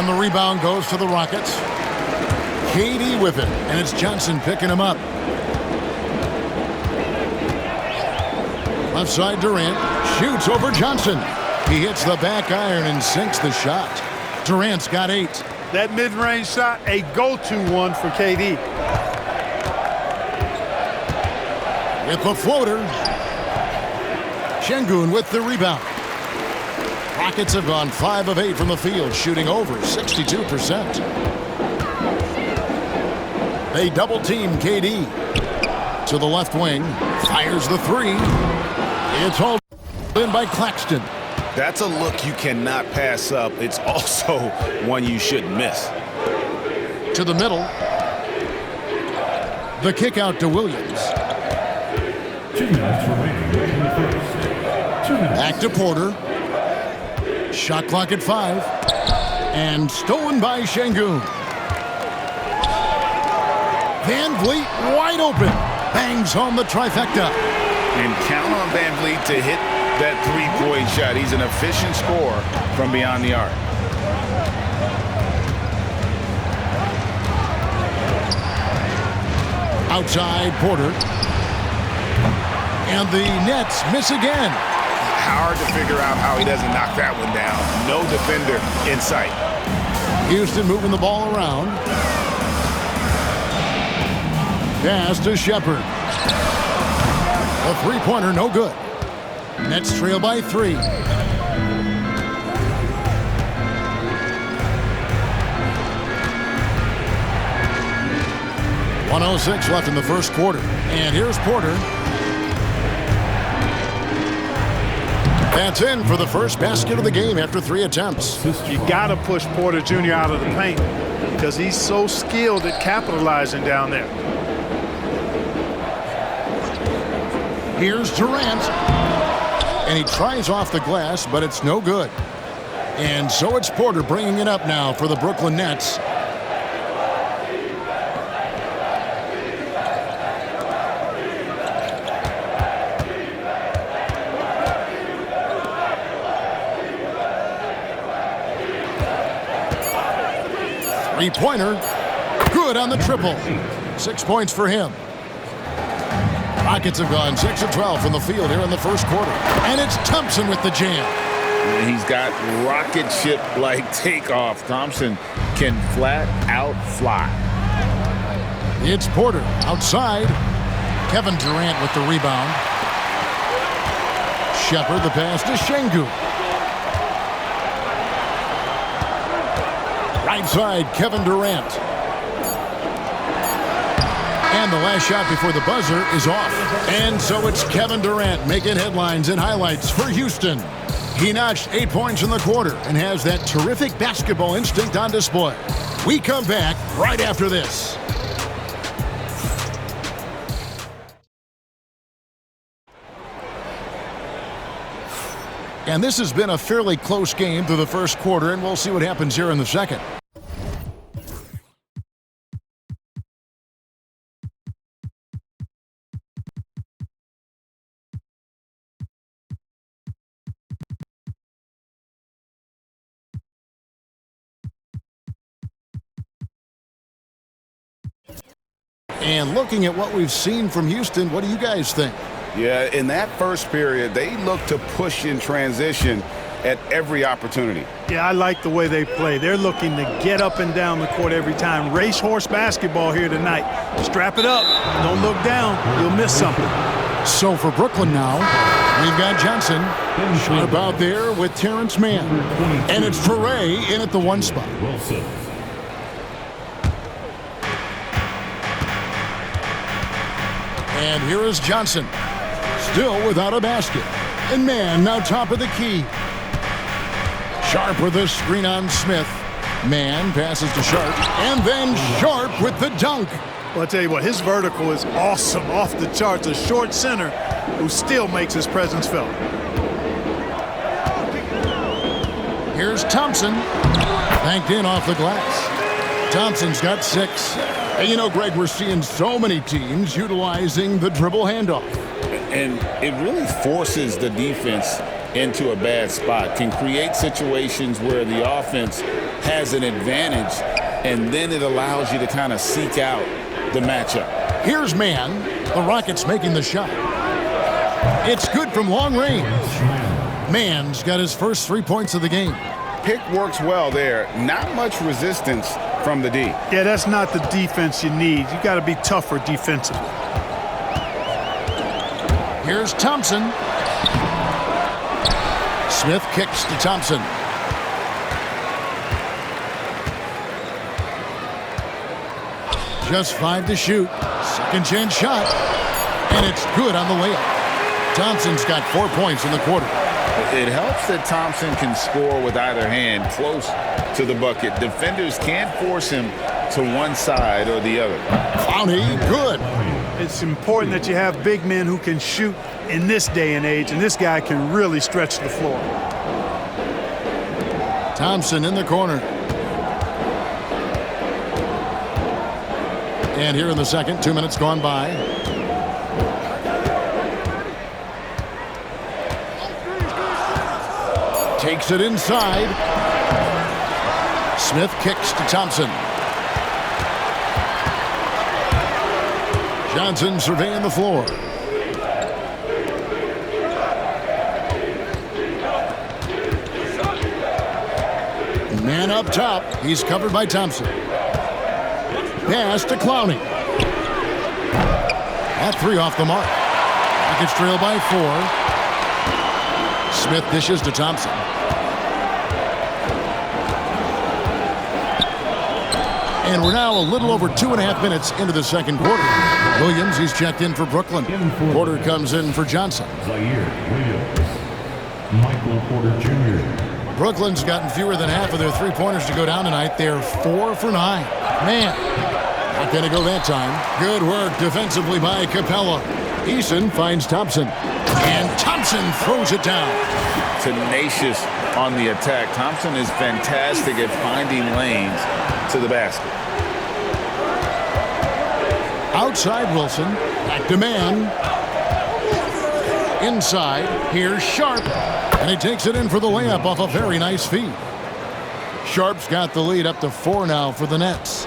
And the rebound goes to the Rockets. KD with it, and it's Johnson picking him up. Left side, Durant shoots over Johnson. He hits the back iron and sinks the shot. Durant's got 8. That mid-range shot, a go-to one for KD. With the floater. Şengün with the rebound. Rockets have gone 5 of 8 from the field, shooting over 62%. They double-team KD. To the left wing. Fires the 3. It's all in by Claxton. That's a look you cannot pass up. It's also one you shouldn't miss. To the middle. The kick out to Williams. 2 minutes remaining in the first. 2 minutes. Back to Porter. Shot clock at 5. And stolen by Şengün. Van Vliet wide open. Bangs home the trifecta. And count on Van Vliet to hit that three-point shot. He's an efficient scorer from beyond the arc. Outside, Porter. And the Nets miss again. Hard to figure out how he doesn't knock that one down. No defender in sight. Houston moving the ball around. Pass to Shepherd. A three-pointer, no good. Nets trail by 3. .106 left in the first quarter. And here's Porter. That's in for the first basket of the game after 3 attempts. You got to push Porter Jr. out of the paint because he's so skilled at capitalizing down there. Here's Durant. And he tries off the glass, but it's no good. And so it's Porter bringing it up now for the Brooklyn Nets. Three-pointer. Good on the triple. 6 points for him. Rockets have gone 6 of 12 from the field here in the first quarter. And it's Thompson with the jam. He's got rocket ship-like takeoff. Thompson can flat out fly. It's Porter outside. Kevin Durant with the rebound. Shepherd the pass to Şengün. Right side, Kevin Durant. And the last shot before the buzzer is off. And so it's Kevin Durant making headlines and highlights for Houston. He notched 8 points in the quarter and has that terrific basketball instinct on display. We come back right after this. And this has been a fairly close game through the first quarter, and we'll see what happens here in the second. And looking at what we've seen from Houston, what do you guys think? Yeah, in that first period, they looked to push in transition at every opportunity. Yeah, I like the way they play. They're looking to get up and down the court every time. Racehorse basketball here tonight. Strap it up. Don't look down. You'll miss something. So for Brooklyn now, we've got Johnson sharp out there with Terrence Mann. And it's Toure in at the 1 spot. And here is Johnson, still without a basket. And Mann now top of the key. Sharp with a screen on Smith. Mann passes to Sharp. And then Sharp with the dunk. Well, I tell you what, his vertical is awesome, off the charts. A short center who still makes his presence felt. Here's Thompson. Banked in off the glass. Thompson's got 6. And you know, Greg, we're seeing so many teams utilizing the dribble handoff. And it really forces the defense into a bad spot, can create situations where the offense has an advantage, and then it allows you to kind of seek out the matchup. Here's Mann. The Rockets making the shot. It's good from long range. Mann's got his first 3 points of the game. Pick works well there. Not much resistance from the D. Yeah, that's not the defense you need. You got to be tougher defensively. Here's Thompson. Smith kicks to Thompson. Just 5 to shoot. Second chance shot. And it's good on the layup. Thompson's got 4 points in the quarter. It helps that Thompson can score with either hand close to the bucket. Defenders can't force him to one side or the other. Clowney, good. It's important that you have big men who can shoot in this day and age, and this guy can really stretch the floor. Thompson in the corner. And here in the second, 2 minutes gone by. Takes it inside. Smith kicks to Thompson. Johnson surveying the floor. Man up top. He's covered by Thompson. Pass to Clowney. That 3 off the mark. Rockets trail by 4. Smith dishes to Thompson. And we're now a little over 2.5 minutes into the second quarter. Williams, he's checked in for Brooklyn. Porter comes in for Johnson. Zaire Williams. Michael Porter Jr. Brooklyn's gotten fewer than half of their three-pointers to go down tonight. They're 4 for 9. Man, not going to go that time. Good work defensively by Capella. Eason finds Thompson. And Thompson throws it down. Tenacious on the attack. Thompson is fantastic at finding lanes to the basket. Outside Wilson. Back to Mann. Inside. Here's Sharp. And he takes it in for the layup off a very nice feed. Sharp's got the lead up to 4 now for the Nets.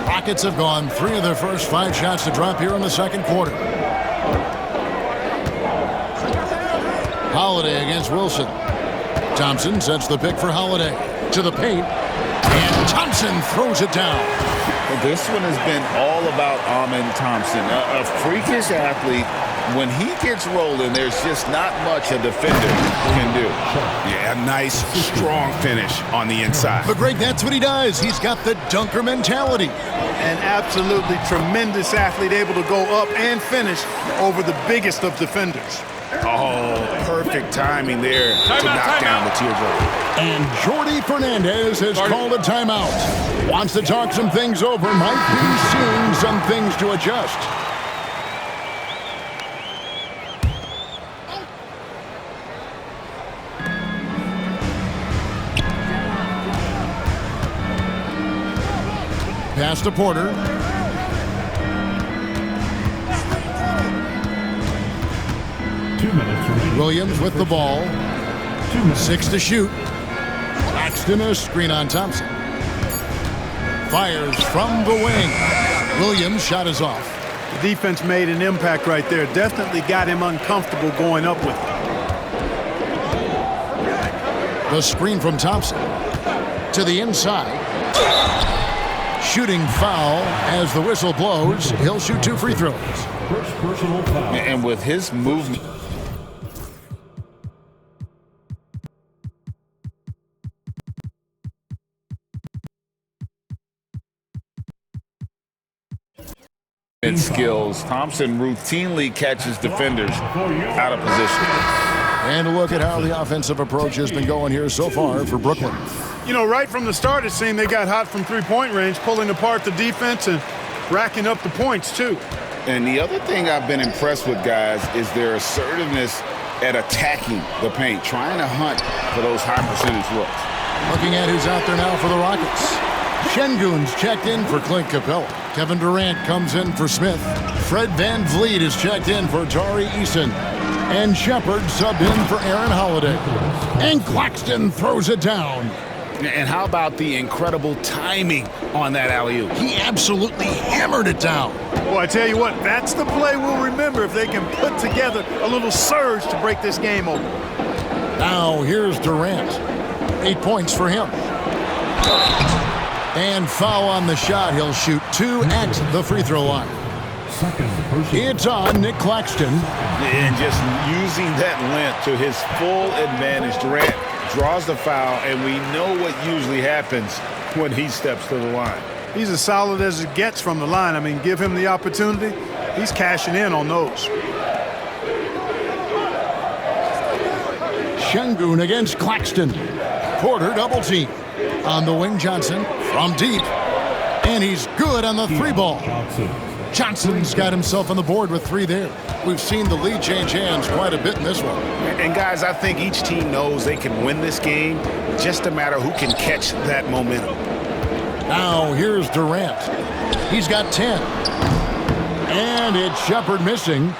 Rockets have gone 3 of their first 5 shots to drop here in the second quarter. Holiday against Wilson. Thompson sets the pick for Holiday. To the paint. And Thompson throws it down. Well, this one has been all about Amen Thompson. A freakish athlete. When he gets rolling, there's just not much a defender can do. Yeah, nice, strong finish on the inside. But Greg, that's what he does. He's got the dunker mentality. An absolutely tremendous athlete, able to go up and finish over the biggest of defenders. Oh, perfect timing there to knock down the teardrop. And Jordi Fernandez has called a timeout. Wants to talk some things over. Might be seeing some things to adjust. Pass to Porter. Williams with the ball. 6 to shoot. Paxton a screen on Thompson. Fires from the wing. Williams' shot is off. The defense made an impact right there. Definitely got him uncomfortable going up with it. The screen from Thompson. To the inside. Shooting foul as the whistle blows. He'll shoot 2 free throws. First personal foul. And with his movement. Skills. Thompson routinely catches defenders out of position. And a look at how the offensive approach has been going here so far for Brooklyn. You know, right from the start, it seemed they got hot from three-point range, pulling apart the defense and racking up the points, too. And the other thing I've been impressed with, guys, is their assertiveness at attacking the paint, trying to hunt for those high-percentage looks. Looking at who's out there now for the Rockets. Şengün's checked in for Clint Capella. Kevin Durant comes in for Smith. Fred VanVleet is checked in for Tari Eason. And Shepard subbed in for Aaron Holiday. And Claxton throws it down. And how about the incredible timing on that alley-oop? He absolutely hammered it down. Well, I tell you what, that's the play we'll remember if they can put together a little surge to break this game open. Now here's Durant. 8 points for him. And foul on the shot. He'll shoot 2 at the free throw line. It's on Nick Claxton. And just using that length to his full advantage. Durant draws the foul, and we know what usually happens when he steps to the line. He's as solid as it gets from the line. I mean, give him the opportunity. He's cashing in on those. Şengün against Claxton. Porter double team. On the wing, Johnson from deep. And he's good on the 3-ball. Johnson's got himself on the board with 3 there. We've seen the lead change hands quite a bit in this one. And guys, I think each team knows they can win this game. Just a matter who can catch that momentum. Now here's Durant. He's got 10. And it's Shepard missing.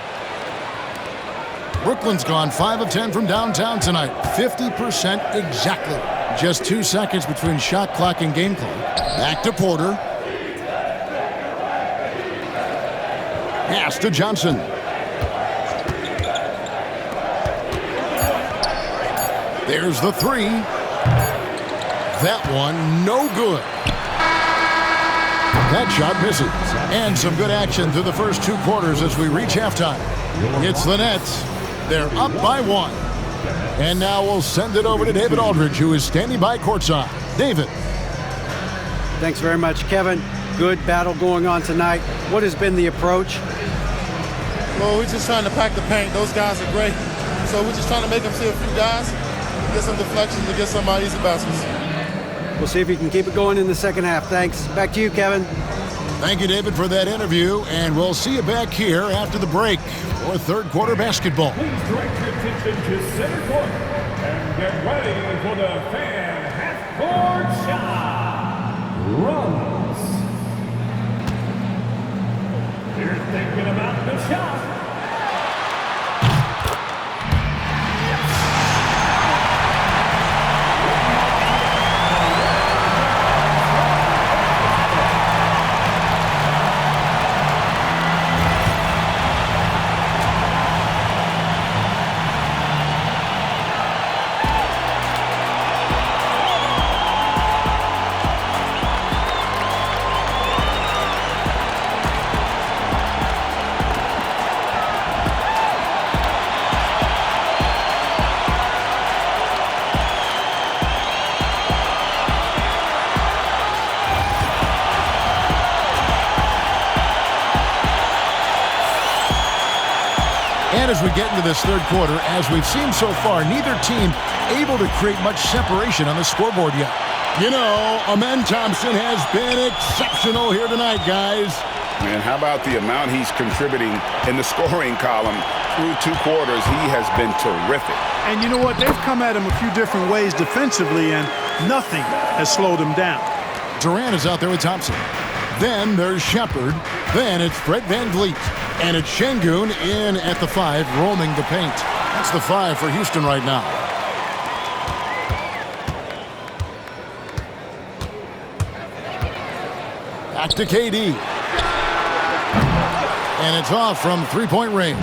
Brooklyn's gone 5 of 10 from downtown tonight. 50% exactly. Just 2 seconds between shot clock and game clock. Back to Porter. Pass to Johnson. There's the 3. That one, no good. That shot misses. And some good action through the first 2 quarters as we reach halftime. It's the Nets. They're up by 1. And now we'll send it over to David Aldridge, who is standing by courtside. David. Thanks very much, Kevin. Good battle going on tonight. What has been the approach? Well, we're just trying to pack the paint. Those guys are great. So we're just trying to make them see a few guys, get some deflections, and get some easy baskets. We'll see if you can keep it going in the second half. Thanks. Back to you, Kevin. Thank you, David, for that interview. And we'll see you back here after the break for third quarter basketball. Please direct your attention to center court and get ready for the fan half-court shot. Runs. You're thinking about the shot. And as we get into this third quarter, as we've seen so far, neither team able to create much separation on the scoreboard yet. You know, Amen Thompson has been exceptional here tonight, guys. And how about the amount he's contributing in the scoring column through 2 quarters? He has been terrific. And you know what? They've come at him a few different ways defensively, and nothing has slowed him down. Durant is out there with Thompson. Then there's Shepard. Then it's Fred VanVleet. And it's Şengün in at the 5, roaming the paint. That's the 5 for Houston right now. Back to KD. And it's off from 3-point range.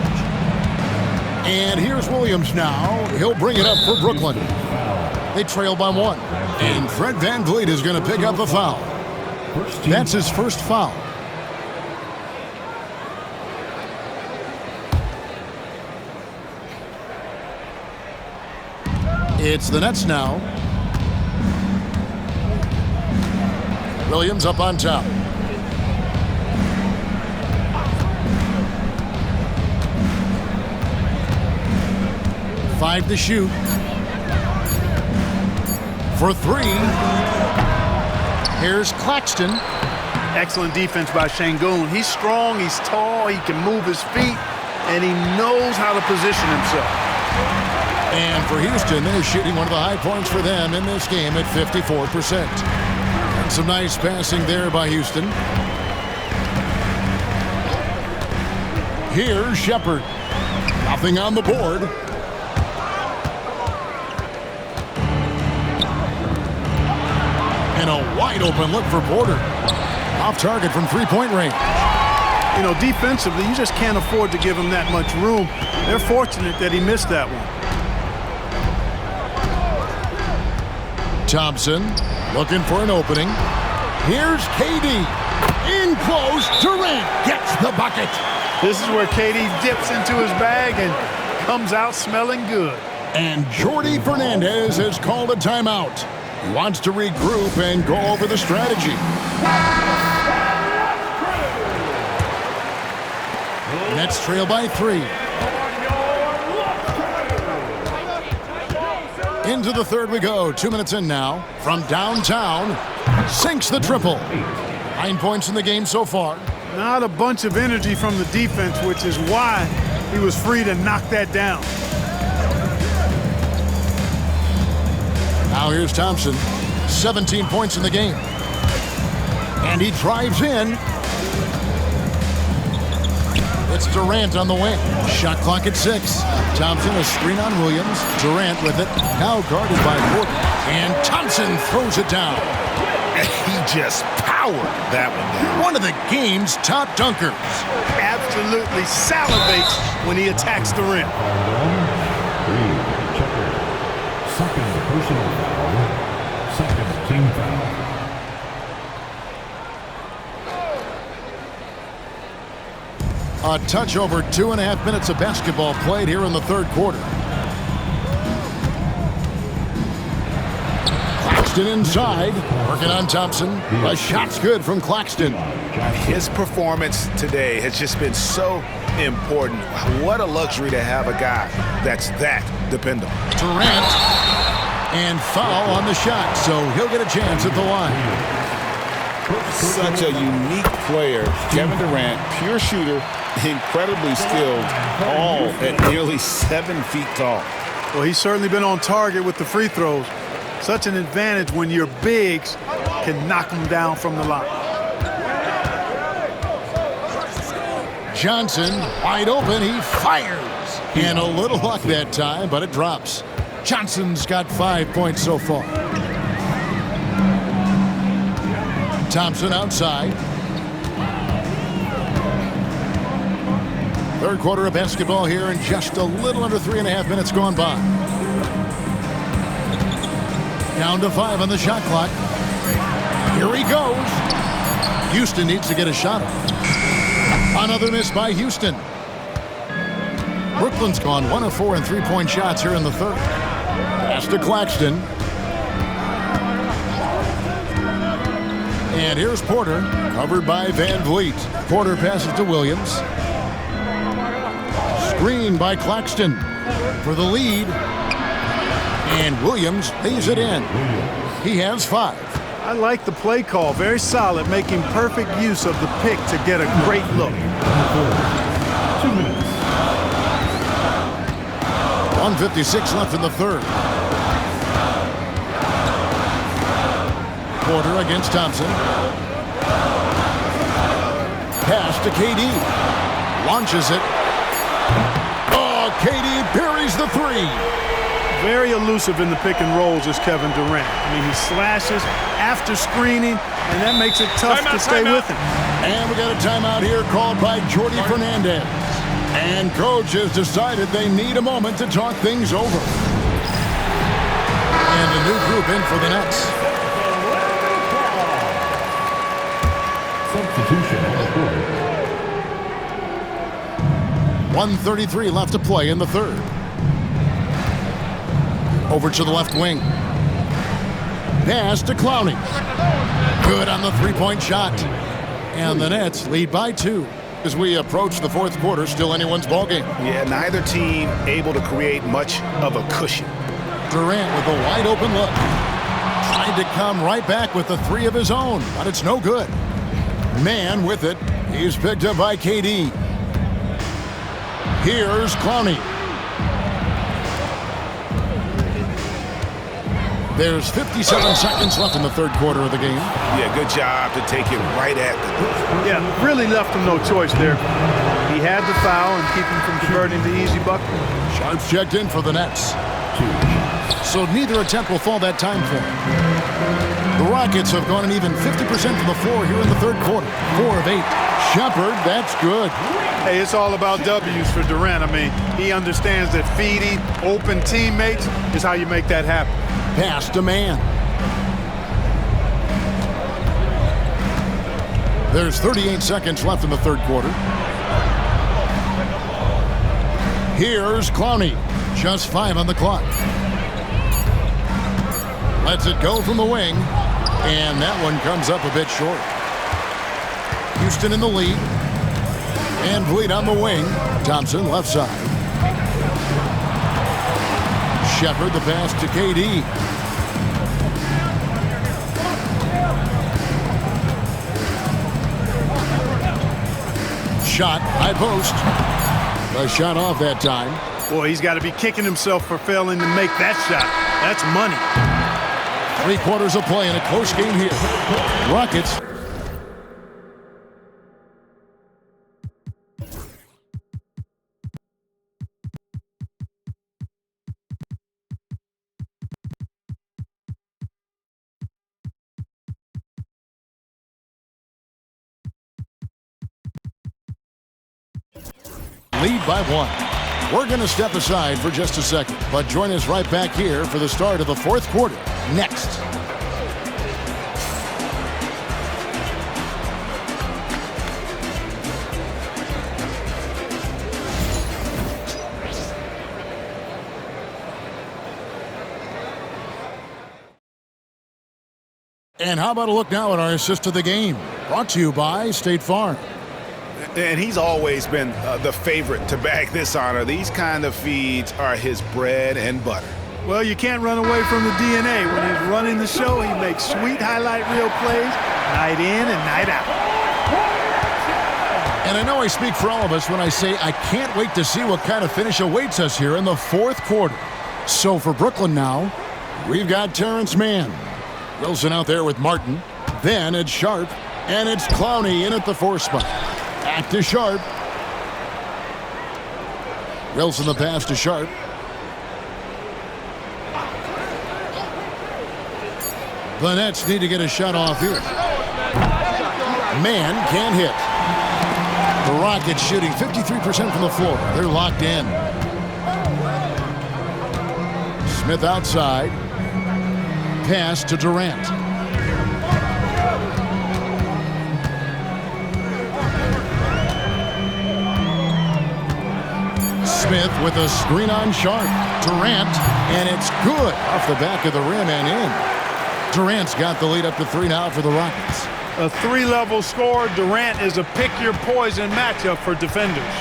And here's Williams now. He'll bring it up for Brooklyn. They trail by 1. And Fred VanVleet is going to pick up the foul. That's his first foul. It's the Nets now. Williams up on top. Five to shoot. For 3. Here's Claxton. Excellent defense by Şengün. He's strong, he's tall, he can move his feet, and he knows how to position himself. And for Houston, they're shooting one of the high points for them in this game at 54%. And some nice passing there by Houston. Here's Shepard. Nothing on the board. And a wide open look for Porter. Off target from three-point range. You know, defensively, you just can't afford to give him that much room. They're fortunate that he missed that one. Thompson looking for an opening. Here's KD. In close, Durant gets the bucket. This is where KD dips into his bag and comes out smelling good. And Jordi Fernandez has called a timeout. He wants to regroup and go over the strategy. Nets trail by 3. Into the third we go. 2 minutes in now. From downtown, sinks the triple. 9 points in the game so far. Not a bunch of energy from the defense, which is why he was free to knock that down. Now here's Thompson. 17 points in the game. And he drives in. It's Durant on the wing. Shot clock at 6. Thompson a screen on Williams. Durant with it. Now guarded by Porter. And Thompson throws it down. He just powered that one down. One of the game's top dunkers. Absolutely salivates when he attacks the rim. Second personal foul. Second team foul. A touch over 2.5 minutes of basketball played here in the third quarter. Claxton inside, working on Thompson. A shot's good from Claxton. His performance today has just been so important. What a luxury to have a guy that's that dependable. Durant, and foul on the shot, so he'll get a chance at the line. Such a unique player, Kevin Durant, pure shooter, incredibly skilled, all at nearly 7 feet tall. Well, he's certainly been on target with the free throws. Such an advantage when your bigs can knock them down from the line. Johnson, wide open, he fires. And a little luck that time, but it drops. Johnson's got 5 points so far. Thompson outside. Third quarter of basketball here, and just a little under 3.5 minutes gone by. Down to 5 on the shot clock. Here he goes. Houston needs to get a shot off. Another miss by Houston. Brooklyn's gone 1 of 4 in three-point shots here in the third. Pass to Claxton. And here's Porter, covered by Van Vliet. Porter passes to Williams. Screen by Claxton for the lead. And Williams lays it in. He has 5. I like the play call. Very solid, making perfect use of the pick to get a great look. 2 minutes. 1:56 left in the third. Porter against Thompson. Pass to KD. Launches it. Oh, KD buries the 3. Very elusive in the pick and rolls is Kevin Durant. I mean, he slashes after screening, and that makes it tough to stay with him. And we got a timeout here called by Jordi Fernandez. And coach has decided they need a moment to talk things over. And a new group in for the Nets. Substitution on the court. 1:33 left to play in the third. Over to the left wing. Pass to Clowney. Good on the three-point shot. And the Nets lead by 2. As we approach the fourth quarter, still anyone's ballgame. Yeah, neither team able to create much of a cushion. Durant with a wide open look. Tried to come right back with the 3 of his own, but it's no good. Man with it. He's picked up by KD. Here's Clowney. There's 57 seconds left in the third quarter of the game. Yeah, good job to take it right at the door. Yeah, really left him no choice there. He had the foul and keep him from converting the easy bucket. Sharps checked in for the Nets. So neither attempt will fall that time for him. The Rockets have gone an even 50% from the floor here in the third quarter. 4 of 8. Shepard, that's good. Hey, it's all about W's for Durant. I mean, he understands that feeding open teammates is how you make that happen. Pass to man. There's 38 seconds left in the third quarter. Here's Clowney. Just 5 on the clock. Lets it go from the wing. And that one comes up a bit short. Houston in the lead. And Vliet on the wing. Thompson left side. Shepard the pass to KD. Shot, high post. A shot off that time. Boy, he's got to be kicking himself for failing to make that shot. That's money. 3 quarters of play in a close game here. Rockets. Lead by 1. We're going to step aside for just a second, but join us right back here for the start of the fourth quarter next. And how about a look now at our assist of the game? Brought to you by State Farm. And he's always been the favorite to bag this honor. These kind of feeds are his bread and butter. Well, you can't run away from the DNA. When he's running the show, he makes sweet highlight reel plays night in and night out. And I know I speak for all of us when I say I can't wait to see what kind of finish awaits us here in the fourth quarter. So for Brooklyn now, we've got Terrence Mann. Wilson out there with Martin. Then it's Sharp. And it's Clowney in at the 4 spot. Back to Sharp. Wilson the pass to Sharp. The Nets need to get a shot off here. Mann can't hit. The Rockets shooting 53% from the floor. They're locked in. Smith outside. Pass to Durant. Smith with a screen on Sharp. Durant, and it's good off the back of the rim and in. Durant's got the lead up to 3 now for the Rockets. A 3-level scorer, Durant is a pick-your-poison matchup for defenders.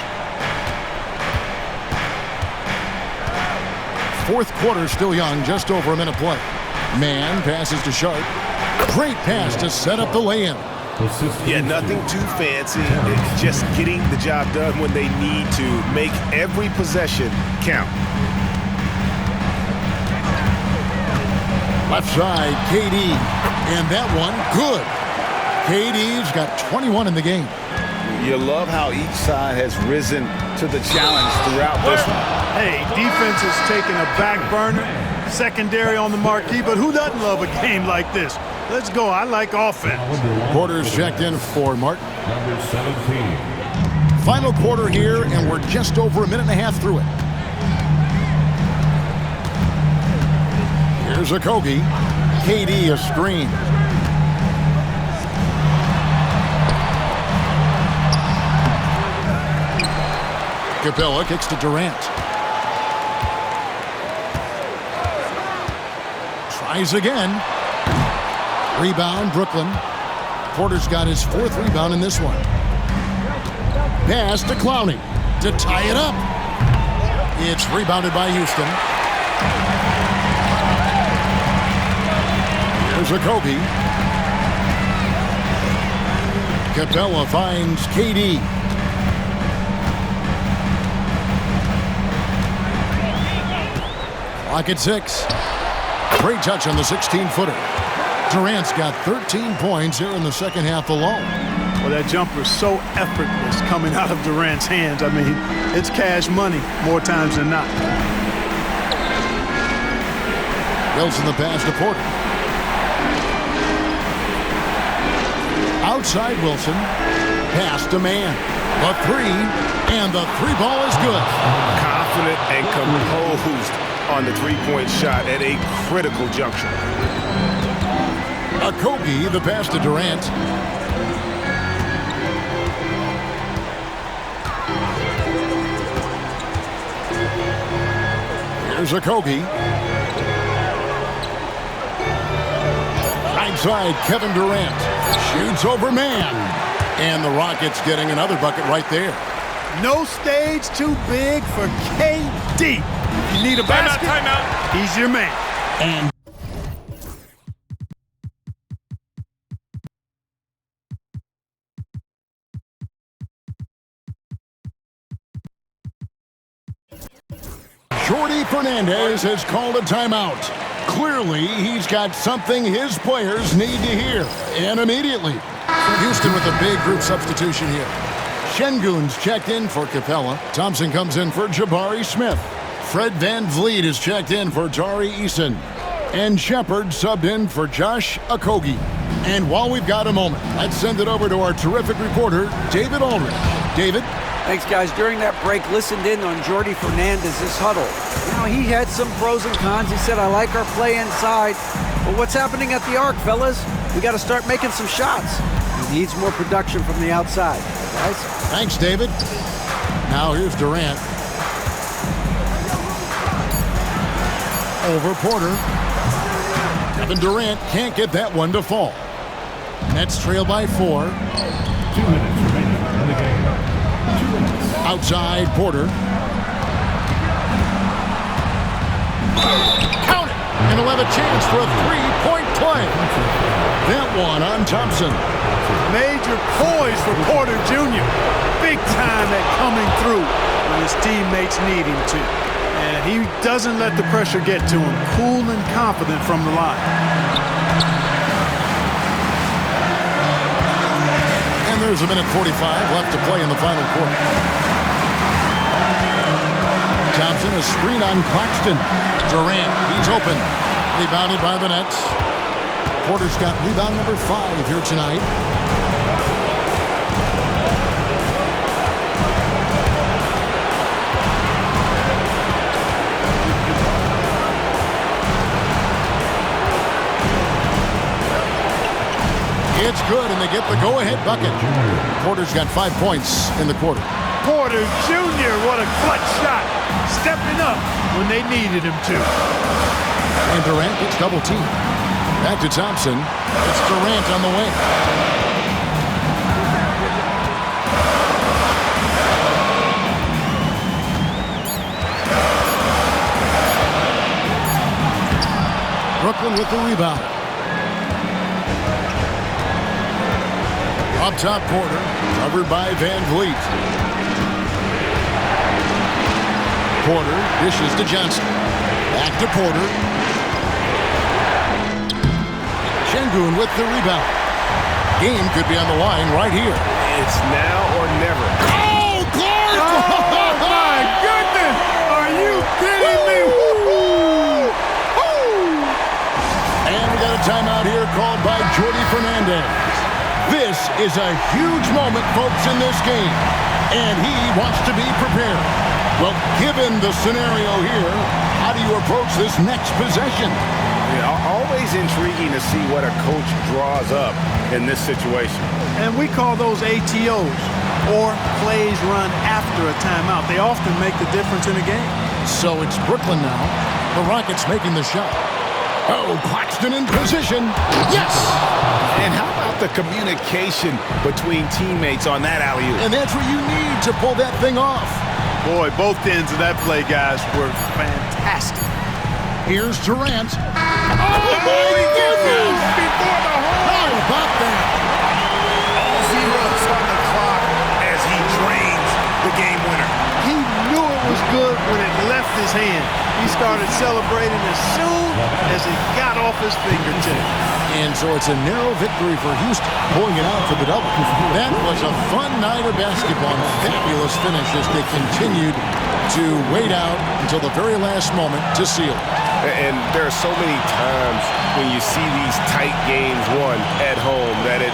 Fourth quarter still young, just over a minute play. Mann passes to Sharp. Great pass to set up the lay-in. Yeah, nothing too fancy. It's just getting the job done when they need to. Make every possession count. Left side, KD. And that one, good. KD's got 21 in the game. You love how each side has risen to the challenge throughout this one. Hey, defense is taking a back burner, secondary on the marquee, but who doesn't love a game like this? Let's go. I like offense. Quarters checked in for Martin. Number 17. Final quarter here, and we're just over a minute and a half through it. Here's a Kogi. KD a screen. Capella kicks to Durant. Tries again. Rebound, Brooklyn. Porter's got his 4th rebound in this one. Pass to Clowney to tie it up. It's rebounded by Houston. Here's a Kobe. Capella finds KD. Clock at 6. Great touch on the 16-footer. Durant's got 13 points here in the second half alone. Well, that jumper is so effortless coming out of Durant's hands. I mean, it's cash money more times than not. Wilson the pass to Porter. Outside Wilson. Pass to man. The three. And the three ball is good. Confident and composed on the three-point shot at a critical juncture. Okogie, the pass to Durant. Here's Okogie. Right side, Kevin Durant. Shoots over man. And the Rockets getting another bucket right there. No stage too big for KD. If you need a basket, timeout. he's your man. And Jordi Fernandez has called a timeout. Clearly, he's got something his players need to hear, and immediately. Houston with a big group substitution here. Şengün's checked in for Capella. Thompson comes in for Jabari Smith. Fred VanVleet is checked in for Tari Eason. And Shepard subbed in for Josh Okogie. And while we've got a moment, let's send it over to our terrific reporter, David Aldridge. David? Thanks, guys. During that break, listened in on Jordi Fernandez's huddle. You know, he had some pros and cons. He said, I like our play inside. But what's happening at the arc, fellas? We got to start making some shots. He needs more production from the outside, guys. Thanks, David. Now here's Durant. Over Porter. Kevin Durant can't get that one to fall. Nets trail by 4. 2 minutes remaining in the game. 2 minutes. Outside Porter. Count it! And he'll have a chance for a three-point play. That one on Thompson. Major poise for Porter Jr. Big time at coming through when his teammates need him to. And he doesn't let the pressure get to him. Cool and confident from the line. And there's a minute 45 left to play in the final quarter. Thompson, a screen on Claxton. Durant, he's open. Rebounded by the Nets. Porter's got rebound number 5 here tonight. It's good, and they get the go-ahead bucket. Porter's got 5 points in the quarter. Porter Jr., what a clutch shot. Stepping up when they needed him to. And Durant gets double-teamed. Back to Thompson. It's Durant on the wing. Brooklyn with the rebound. Up top Porter, covered by VanVleet. Porter dishes to Johnson. Back to Porter. Şengün with the rebound. Game could be on the line right here. It's now or never. Oh, Clark! Oh, my goodness! Are you kidding me? And we got a timeout here called by Jordi Fernandez. This is a huge moment, folks, in this game. And he wants to be prepared. Well, given the scenario here, how do you approach this next possession? Yeah, always intriguing to see what a coach draws up in this situation. And we call those ATOs, or plays run after a timeout. They often make the difference in a game. So it's Brooklyn now. The Rockets making the shot. Oh, Claxton in position. Yes! And how about the communication between teammates on that alley-oop? And that's what you need to pull that thing off. Boy, both ends of that play, guys, were fantastic. Here's Durant. Oh, my goodness! Before the hole! How about that? All zeros on the clock as he drains the game winner. He knew it was good when it left his hand. He started celebrating as soon as it got off his fingertip. And so it's a narrow victory for Houston, pulling it out for the double. That was a fun night of basketball. Fabulous finish as they continued to wait out until the very last moment to seal it. And there are so many times when you see these tight games won at home that it